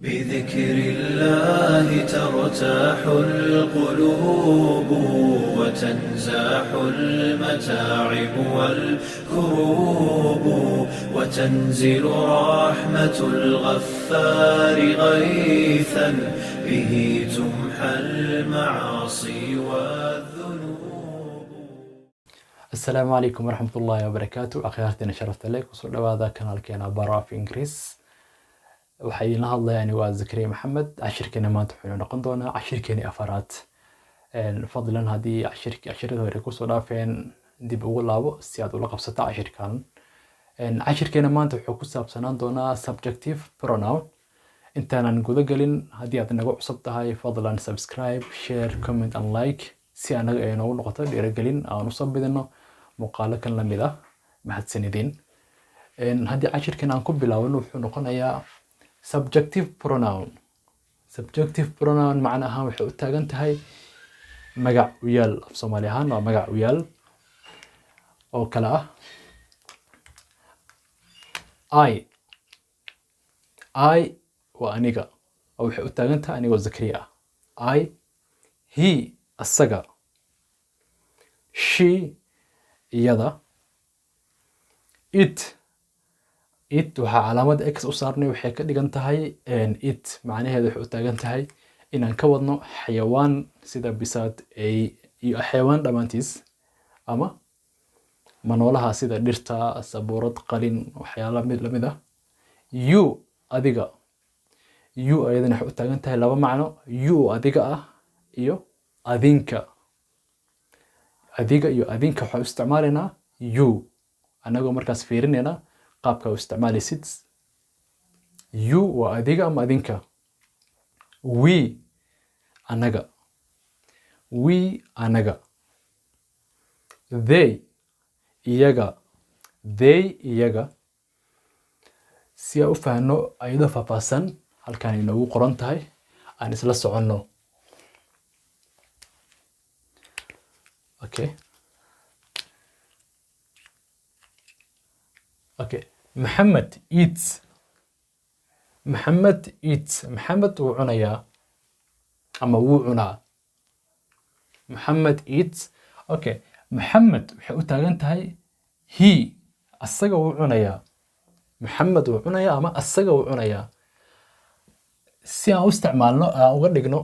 بذكر الله ترتاح القلوب وتنزاح المتاعب والكروب وتنزل رحمة الغفار غيثا به تمحى المعاصي والذنوب. السلام عليكم ورحمة الله وبركاته. أخيارتنا شرفت لك وصل هذا كان كينا برا في إنجليز waxay la hadlayaan waa Zakariya Maxamed. Cashirkeena maanta wuxuu noqon doonaa cashirkeeni afaraad. Fadlan haddii cashirada hore ku soo dhaafeen dib ugu laabo si aad ula qabsato cashirkan. Cashirkeena maanta wuxuu ku saabsanaan doonaa subjective pronoun. Intaanan guda galin haddii aad nagu cusub tahay fadlan subscribe, share, comment and like si anaga ay noogu noqoto dhiirigelin aan u sabidino muuqaalo kan la mid ah. Mahadsanidin. Haddii cashirkan aan ku bilaawno wuxuu noqonayaa subjective pronoun. Subjective pronoun macnaha waxay u taagan tahay magac u yaal af Soomaali ahaan waa magac u yaal oo kala ah I waa aniga oo waxay u taagan tahay anigoo Zakariya ah. He asaga, she iyada, it waxaa calaamad X u saarnay waxay ka dhigan tahay it macnaheedu waxay u taagan tahay inaan ka wadno xayawaan sida bisaad iyo xayawaan dhamaantiis ama manoolaha sida dhirta, sabuurad, qalin, waxyaalo mid lamid ah. You adiga, you ayadana waxay u taagan tahay laba macno, you adiga ah iyo adinka. Adiga iyo adinka waxay u isticmaalaynaa you anagoo markaas fiirinayna qaabka u isticmaalaysid. You waa adiga ama adinka. We anaga, we anaga. They iyaga, they iyaga. Si aan u fahanno ayadoo faahfaahsan halkan inoogu qoran tahay aan isla soconno. Okay. Muhammad eats. Muhammad eats. Muhammad wuu cunayaa ama wuu cunaa. Muhammad eats. Okay. Muhammad waxay u taagan tahay he asaga wuu cunayaa. Muhammad wuu cunayaa ama asaga wuu cunayaa. Si aan u isticmaalno aan uga dhigno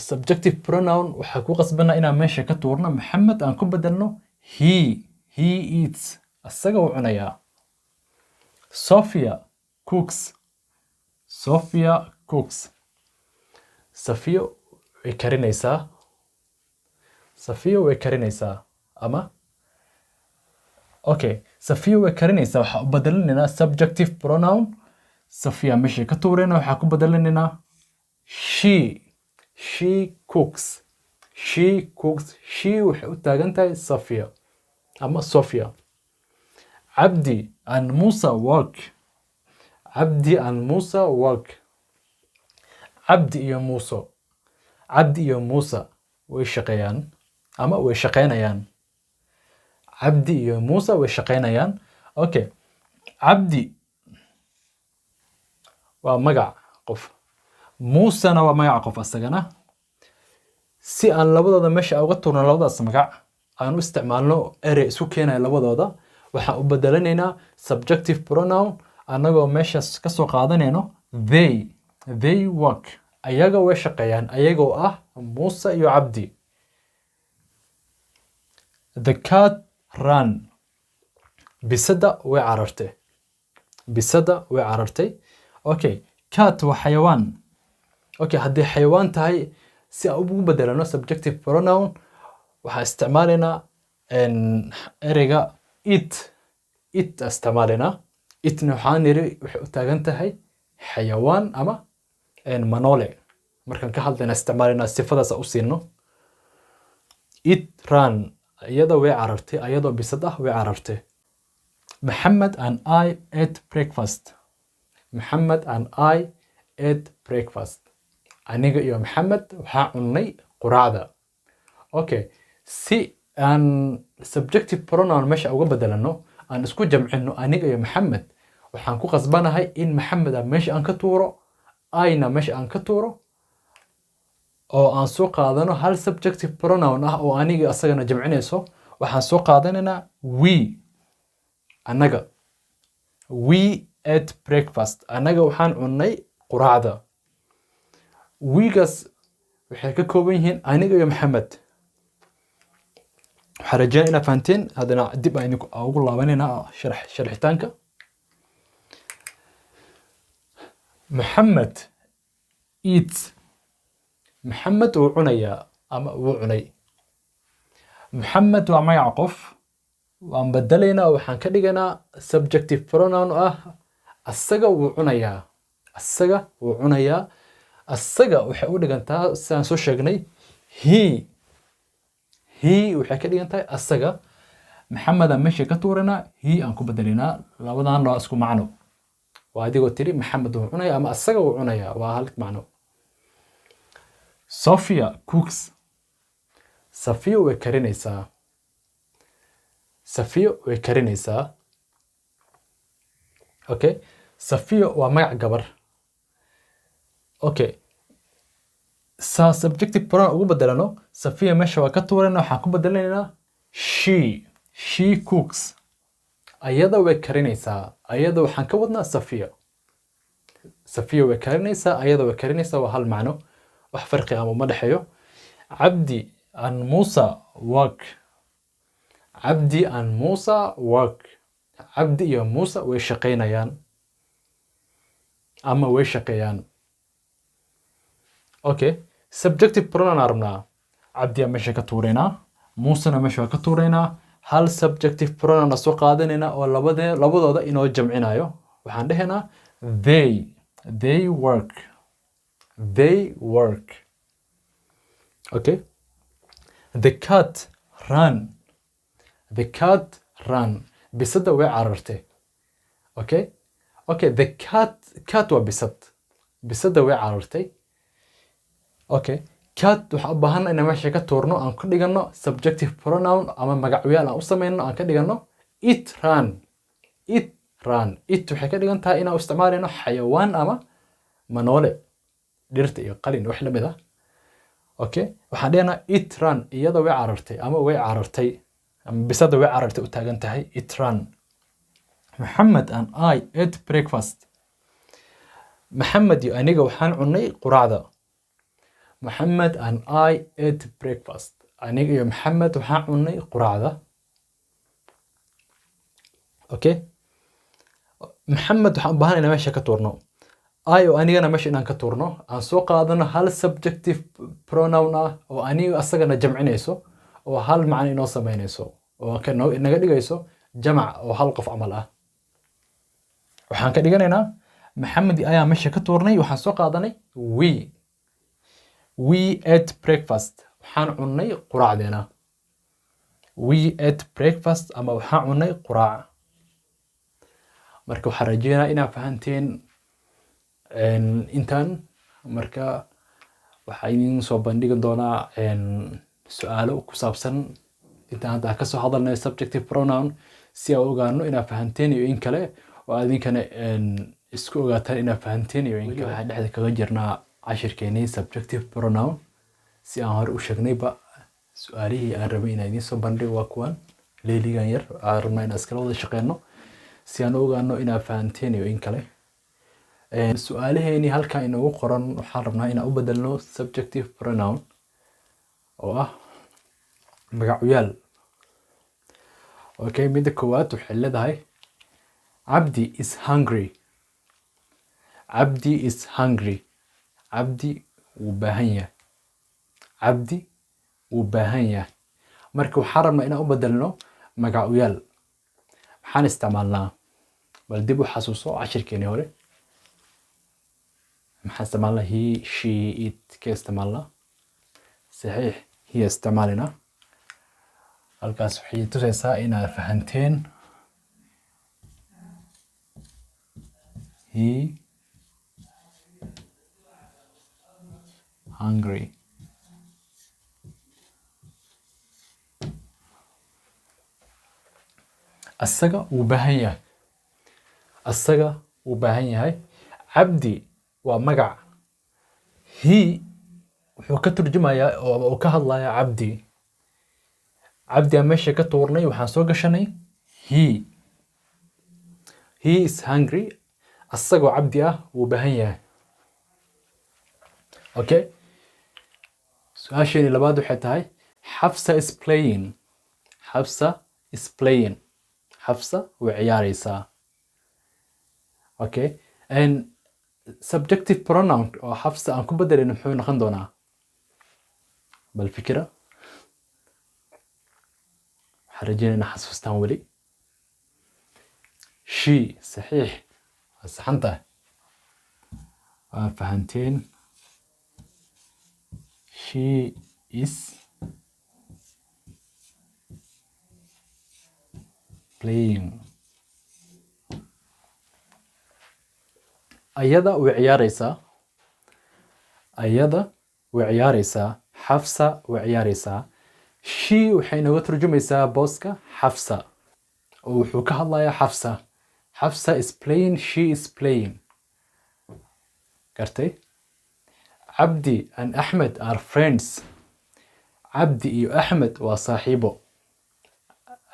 subjective pronoun waxaa ku qasbanaa inaan meesha ka tuurno Muhammad aan ku bedelno he. He eats. Asaga wuu cunayaa. Sophia cooks. Sophia cooks. Sophia way karinaysaa. Sophia way karinaysaa ama okay. Sophia way karinaysaa waxaa u bedelinaynaa subjective pronoun. Sophia meesha ka tuurayna waxaa ku bedelinaynaa she. She cooks. She cooks. She waxay u taagan tahay Sophia ama Sophia. Abdi and Musa work. Abdi and Musa work. Abdi iyo Musa. Abdi iyo Musa way shaqeeyaan ama way shaqeynayaan. Abdi iyo Musa way shaqeynayaan. Okay. Abdi waa magac qof. Musana waa magac qof asagana. Si aan labadooda meesha uga turno labadaas magac aan u isticmaalno erey isku keenaya labadooda waxaan u bedelanaynaa subjective pronoun anagoo meeshaas ka soo qaadanayno they. They work. Ayaga way shaqeeyaan ayagoo ah Musa iyo Abdi. The cat ran. Bisada way carartay. Bisada way carartay. Okay. Cat waa xayawaan. Okay. Haddii xayawaan tahay si aan ugu bedelano subjective pronoun waxaan isticmaalaynaa ereyga it isticmaalina. Itna waxaan niri waxay u taagan tahay xayawaan ama manoole. Markaan ka hadlayna isticmaalina sifadaas u siino. It ran. Iyada way carartay. Ayadoo bisad ah way carartay. Muhammad and I ate breakfast. Muhammad and I ate breakfast. Aniga iyo Muhammad waxaan cunnay quraacda. Okay. Si aan subjective pronoun meesha uga bedelano aan isku jamcino aniga iyo Muhammad waxaan ku qasbanahay in Muhammad meesha aan ka tuuro ayna meesha aan ka tuuro oo aan soo qaadano hal subjective pronoun ah oo aniga asagana jamcinayso waxaan soo qaadanaynaa we anaga we ate breakfast anaga waxaan cunnay quraacda wegaas waxay ka kooban yihiin aniga iyo maxamed waxaan rajeynaa inaad fahanteen haddana dib aan ugu laabanaynaa sharxitaanka maxamed eats maxamed wuu cunayaa ama wuu cunay maxamed waa magac qof waan bedelaynaa waxaan ka dhiganaa subjective pronoun ah asaga wuu cunayaa asaga wuu cunayaa asaga waxay u dhigantaa sidaan soo sheegnay he waxay ka dhigan tahay asaga maxamed aan meesha ka tuuranaa he aan ku bedelaynaa labadan waa isku macno waa adigoo tiri maxamed wuu cunayaa ama asaga wuu cunayaa waa hal macno Sophia cooks Sophia way karinaysaa Sophia way karinaysaa okay Sophia waa magac gabar okay subjective pronoun ugu bedelano Sophia meesha waa ka tuurana waxaan ku bedelaynaa she cooks ayada way karinaysaa ayada waxaan ka wadnaa Sophia way karinaysaa ayada way karinaysaa waa hal macno wax farqi ama ma dhaxeeyo Abdi and Musa work Abdi and Musa work Abdi iyo Musa way shaqeynayaan ama way shaqeeyaan okay subjective pronoun arabnaa Abdi meesha ka tuureynaa Musa meesha ka tuureynaa hal subjective pronoun soo qaadanayna oo labadooda inoo jamcinayo waxaan dhahaynaa they work okay the cat ran bisada way carartay okay the cat waa bisada way carartay okay cat waxa u baahan inaan meesha ka tuurno aan ku dhigano subjective pronoun ama magacyaal aan u sameeyno aan ka dhigano it ran waxay ka dhigan tahay inaan u isticmaalino xayawaan ama manoole dhirta iyo qalin wax la mid ah okay waxaan dhigana it ran iyada way carartay ama bisada way carartay u taagan tahay it ran Muhammad and I ate breakfast Muhammad iyo aniga waxaan cunnay quraacda Muhammad and I ate breakfast aniga iyo Muhammad waxaan cunnay quraacda okay Muhammad waxaan u baahan inaan meesha ka tuurno I oo anigana meesha inaan ka tuurno aan soo qaadano hal subjective pronoun ah oo aniga asagana jamcinayso oo hal macno inoo sameynayso oo naga dhigayso jamac oo hal qof camal ah waxaan ka dhiganaynaa Maxamed ayaa meesha ka tuurnay waxaan soo qaadanay we ate breakfast waxaan cunnay quraacdeena we ate breakfast ama waxaan cunnay quraac marka waxaan rajeynayaa inaad fahanteen intaan marka waxaa idin soo bandhigi doonaa su'aalo ku saabsan intaan hadda ka soo hadalnay subjective pronoun si aan ogaano inaad fahanteen iyo in kale oo idinkana isku ogaataan inaad fahanteen iyo in kale waxaan dhexda kaga jirnaa cashirkeenii subjective pronoun si aan hore u sheegnayba su'aalihii aan rabay inaan idin soo bandhigo waa kuwan leeligan yar aan rabnaa inaan iskala wada shaqeyno si aan ogaano inaad fahanteen iyo in kale su'aalaheeni halkan inoogu qoran waxaan rabnaa inaan u bedelno subjective pronoun oo ah magacyaal okay midda koowaad waxay leedahay Abdi is hungry Abdi wuu baahan yahay marka waxaan rabnaa inaan u bedelno magacyaal maxaan isticmaalnaa bal dib u xasuuso cashirkeenii hore maxaan isticmaalnaa he she it ka isticmaalnaa saxiix he isticmaalina halkaas waxay tusaysaa inaad fahanteen he hungry asaga wuu baahan yahay Abdi waa magac. He wuxuu ka turjumayaa oo uu ka hadlayaa cabdi. Cabdi aan meesha ka tuurnay waxaan soo gashanay he. He is hungry. Asagoo cabdi ah wuu baahan yahay. Okay. Su'aasheeni labaad waxay tahay Hafsa is playing. Hafsa is playing. Hafsa way ciyaaraysaa. Okay. And subjective pronoun oo Hafsa aan ku bedelin muxuu noqon doonaa? Bal fikira. waxaan rajeynaynaa xasuustaan weli. She صحيح. waa saxan tahay. waa fahanteen. She is playing. ayada way ciyaaraysaa. ayada way ciyaaraysaa. Xafsa way ciyaaraysaa. She waxay nooga turjumaysaa booska Xafsa. oo wuxuu ka hadlayaa Xafsa. Xafsa is playing. She is playing. gartay? Abdi and Ahmed are friends. Abdi iyo Ahmed waa saaxiibo.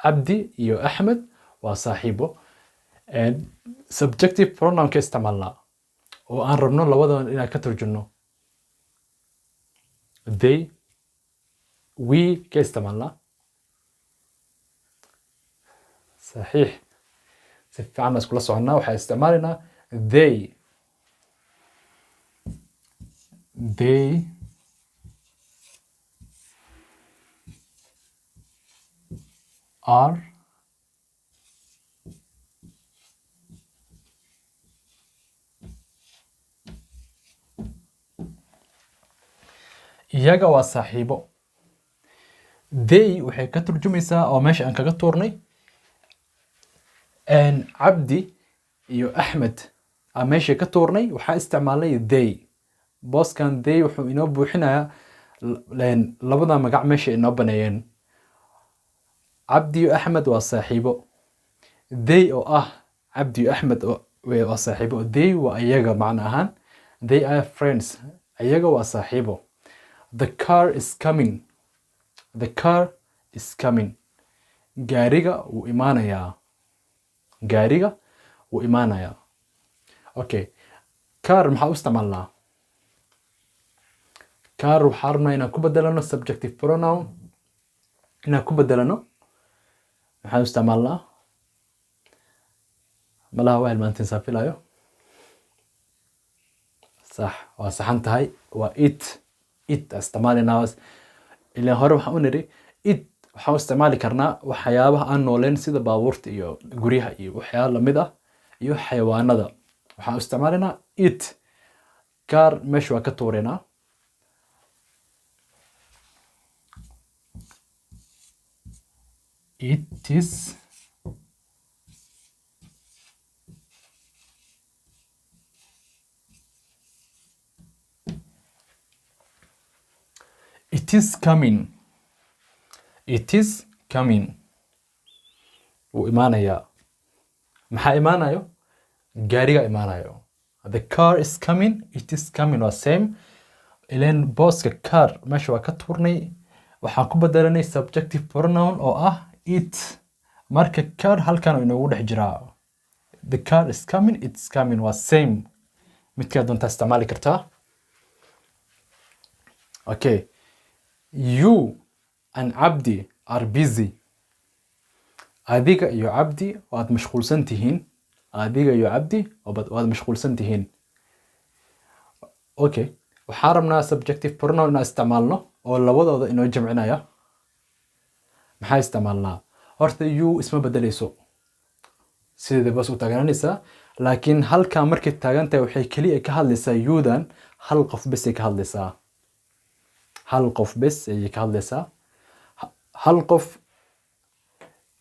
Abdi iyo Ahmed waa saaxiibo. And subjective pronoun ka isticmaalnaa oo aan rabno labadan inaan ka turjunno. They, we ka isticmaalnaa. صحيح. si fiican iskula soconnaa waxaan isticmaalaynaa they. They are iyaga waa saaxiibo. They waxay ka turjumaysaa oo meesha aan kaga tuurnay Cabdi iyo Ahmed aan meesha ka tuurnay waxaa isticmaalnay they. booskan they wuxuu inoo buuxinayaa labada magac meesha inoo baneeyeen. Cabdi iyo Ahmed waa saaxiibo. They oo ah Cabdi iyo Ahmed waa saaxiibo. They waa iyaga macna ahaan. They are friends. iyaga waa saaxiibo. The car is coming. The car is coming. gaariga wuu imaanayaa. gaariga wuu imaanayaa. Okay. car maxaa u isticmaalnaa? car waxaa rabnaa inaan ku bedelano subjective pronoun. inaan ku bedelano maxaan u isticmaalnaa? malaha waa ilmaantiin saafilayo. صح. waa saxan tahay. waa it. it isticmaalinaa. ilaan hore waxaan u niri it waxaan u isticmaali karnaa waxyaabaha aan nooleen sida baabuurta iyo guryaha iyo waxyaabo lamid ah iyo xayawaanada. waxaan u isticmaalinaa it. car meesha waa ka tuureynaa. It is coming. It is coming. wuu imaanayaa. maxaa imaanayo? gaariga imaanayo. The car is coming. It is coming waa same. ileen booska car meesha waa ka tuurnay waxaan ku bedelanay subjective pronoun oo ah it. marka car halkan inoogu dhex jiraa. The car is coming. It's coming waa same. midkaa doontaa isticmaali kartaa. Okay. You and Abdi are busy. adiga iyo Abdi waad mashquulsan tihiin. adiga iyo Abdi waad mashquulsan tihiin. Okay. waxaan rabnaa subjective pronoun inaan isticmaalno oo labadooda inoo jamcinaya. maxaa isticmaalnaa? horta you isma bedelayso. sideeda bas u taagnaanaysaa. laakiin halkaa markay taagan tahay waxay keliya ka hadlaysaa you-dan hal qof bes ay ka hadlaysaa. hal qof bes ayay ka hadlaysaa. hal qof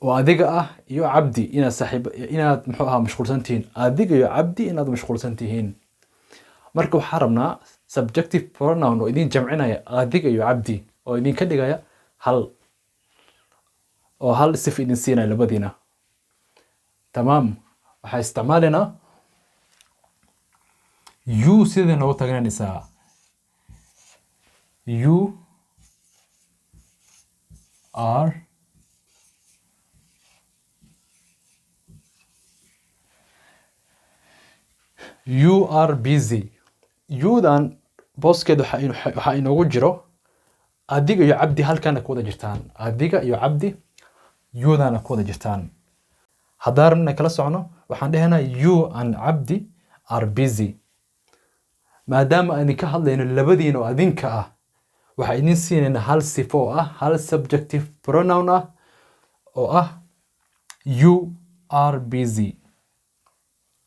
oo adiga ah iyo Cabdi inaad muxuu ahaa mashquulsan tihiin. adiga iyo Cabdi inaad mashquulsan tihiin. marka waxaan rabnaa subjective pronoun oo idin jamcinaya adiga iyo Cabdi oo idin ka dhigaya hal. oo hal sif idin siinaya labadiina. tamaam. waxaa isticmaalinaa you sidee noogu tagnanaysaa you are busy. You-dan booskeeda waxaa inoogu jiro adiga iyo cabdi halkaana ku wada jirtaan. Adiga iyo cabdi you-dana ku wada jirtaan. haddaan rabna kala socno waxaan dhahaynaa you and cabdi are busy. maadaama aan ka hadlayno labadiina oo adinka ah waxaa idin siinayna hal sifo oo ah hal subjective pronoun ah oo ah you are busy.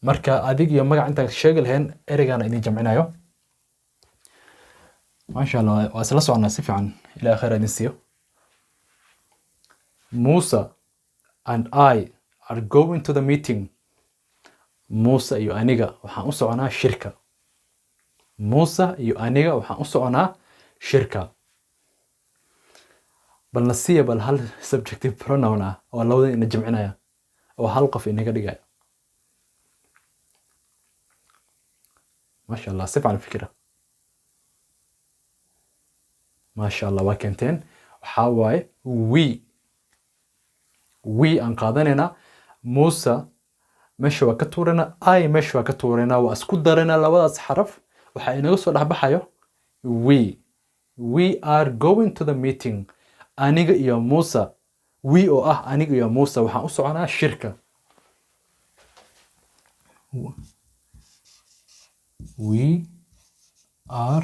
marka adig iyo magac intaan sheegi lahayn ereygaana idin jamcinayo. maasha allah waa isla soconaa si fiican ilaa khayr idin siiyo. Musa and I are going to the meeting. Musa iyo aniga waxaan u soconaa shirka. Musa iyo aniga waxaan u soconaa shirka. bal nasiya bal hal subjective pronoun ah oo labada ina jamcinaya oo hal qof inaga dhigaya. ما شاء الله سيف على الفكرة. ما شاء الله وكنتين وحاواي وي أنقاذنا موسى مشوا كتورنا أي مشوا كتورنا وأسكت دارنا لوضع حرف وحين يوصل لحبة حيو we are going to the meeting. أنيق يا موسى we أو أنيق يا موسى وحنقصوا عنها الشركة. We are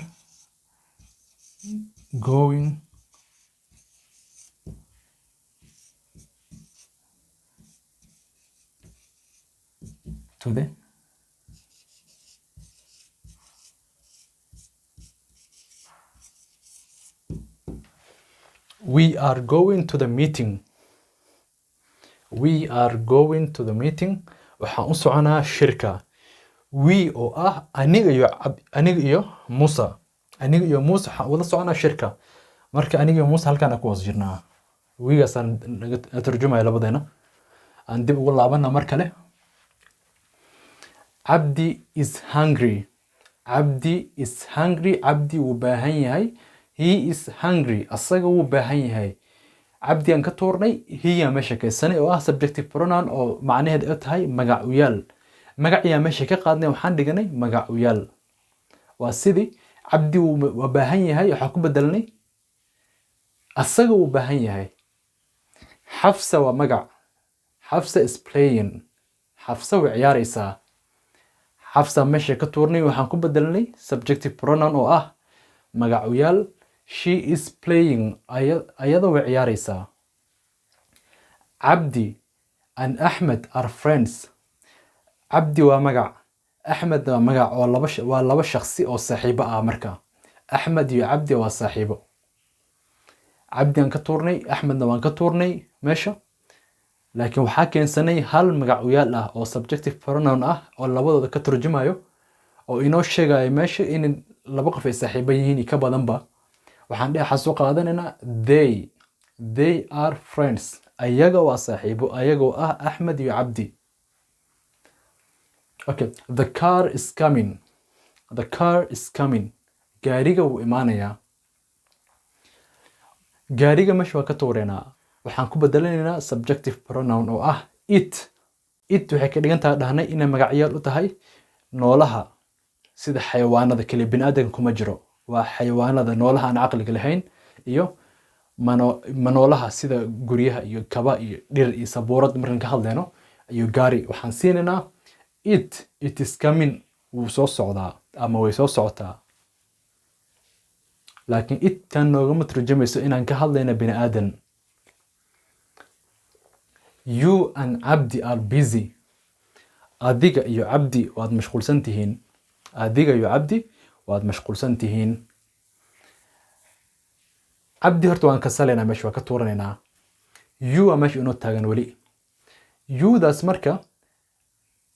going to the We are going to the meeting. We are going to the meeting. waxaan u soconaa shirka. We oo ah aniga iyo Musa. Aniga iyo Musa waxaan wada soconaa shirka. marka aniga iyo Musa halkaan ku wada jirnaa. wiigaasaan tarjumaya labadeena. aan dib ugu laabana mar kale. Abdi is hungry. Abdi is hungry. Abdi wuu baahan yahay. He is hungry. asaga wuu baahan yahay. Abdi aan ka tuurnay he yaa meesha kaysanay oo ah subjective pronoun oo macnaheedu ay tahay magac u yaal. magac yaa meesha ka qaadnay waxaan dhiganay magac u yaal. waa sidii Abdi wuu baahan yahay waxa ku bedelnay asaga wuu baahan yahay. Hafsa waa magac. Hafsa is playing. Hafsa way ciyaaraysaa. Hafsa meesha ka tuurnay waxaan ku bedelnay subjective pronoun oo ah magac u yaal. She is playing. ayada way ciyaaraysaa. Abdi and Ahmed are friends. Abdi waa magac. Ahmed waa magac oo waa laba shakhsi oo saaxiibo ah marka. Ahmed iyo Abdi waa saaxiibo. Abdi aan ka tuurnay, Ahmedna waan ka tuurnay meesha. laakiin waxaa keensanay hal magac u yaal ah oo subjective pronoun ah oo labadooda ka turjumayo oo inoo sheegayo meesha in laba qof ay saaxiibo yihiin ka badanba. waxaan dhahay xasoo qaadanaynaa they are friends. ayaga waa saaxiibo ayagoo ah Ahmed iyo Abdi. Okay, the car is coming. The car is coming. gaariga wuu imaanayaa. gaariga meesha waa ka tuureynaa. waxaan ku bedelanaynaa subjective pronoun oo ah it. it waxay ka dhigan tahay dhahnay inay magacyaal u tahay noolaha sida xayawaanada kale bini'aadanka kuma jiro. waa xayawaanada noolaha aan caqliga lahayn iyo manoolaha sida guryaha iyo kaba iyo dhir iyo sabuurad markaan ka hadlayno iyo gaari. waxaan siinaynaa it is coming. wuu soo socdaa ama way soo socotaa. laakiin it kan noogama turjumayso inaan ka hadlayno bini'aadan. You and Abdi are busy. adiga iyo Abdi waad mashquulsan tihiin. adiga iyo Abdi waad mashquulsan tihiin. Abdi horta waan ka salaynaa meesha waa ka tuuranaynaa. You waa meesha inoo taagan weli. You-daas marka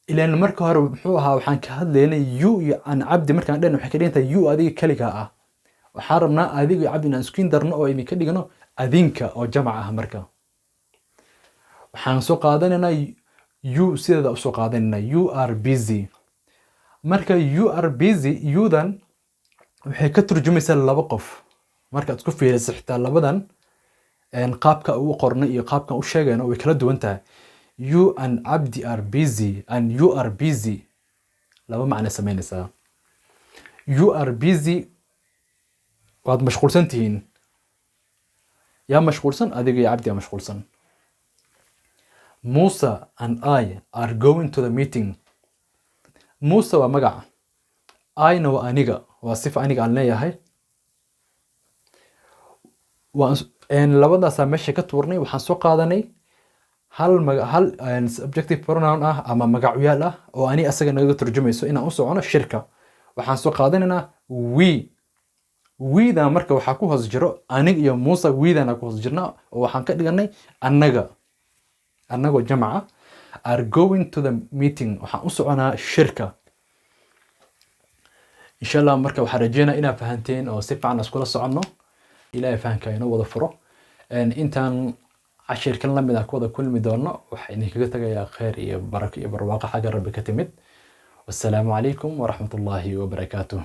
ilaan marka hore muxuu ahaa waxaan ka hadlaynay you iyo an Abdi markaan dhan waxay ka dhigan tahay you adiga kaliga ah. waxaan rabnaa adiga iyo Abdi inaan isku darno oo idin ka dhigno adinka oo jamac ah marka. waxaan soo qaadanaynaa you sideeda u soo qaadanaynaa you are busy. marka you are busy yudan waxay ka turjumaysaa laba qof markaad ku fiiriso xitaa labadan qaabka uu qornay iyo qaabkan u sheegayno way kala duwan tahay you and Abdi are busy and you are busy laba macno sameynaysaa you are busy waad mashquulsan tihiin yaa mashquulsan adiga iyo Abdi yaa mashquulsan Musa and I are going to the meeting Musa waa magaca ayna waa aniga waa sifa aniga aan leeyahay labadaas meesha ka tuurnay waxaan soo qaadanay hal subjective pronoun ah ama magacyaal ah oo ani asaga naga turjumayso inaan u socono shirka waxaan soo qaadanaynaa we da marka waxa ku hoos jiro aniga iyo Musa we da ku hoos jirna oo waxaan ka dhiganay anagoo jamaca are going to the meeting waxaan u soconaa shirka inshallah marka waxaan rajeynayaa inaad fahanteen oo si fiican iskula soconno ilaahay fahanka inoo wada furo intaan cashirkan la mid ah ku wada kulmi doono waxaan idinkaga tagayaa khayr iyo barako iyo barwaaqo xagga Rabbi ka timid wassalaamu calaykum waraxmatullaahi wabarakaatuh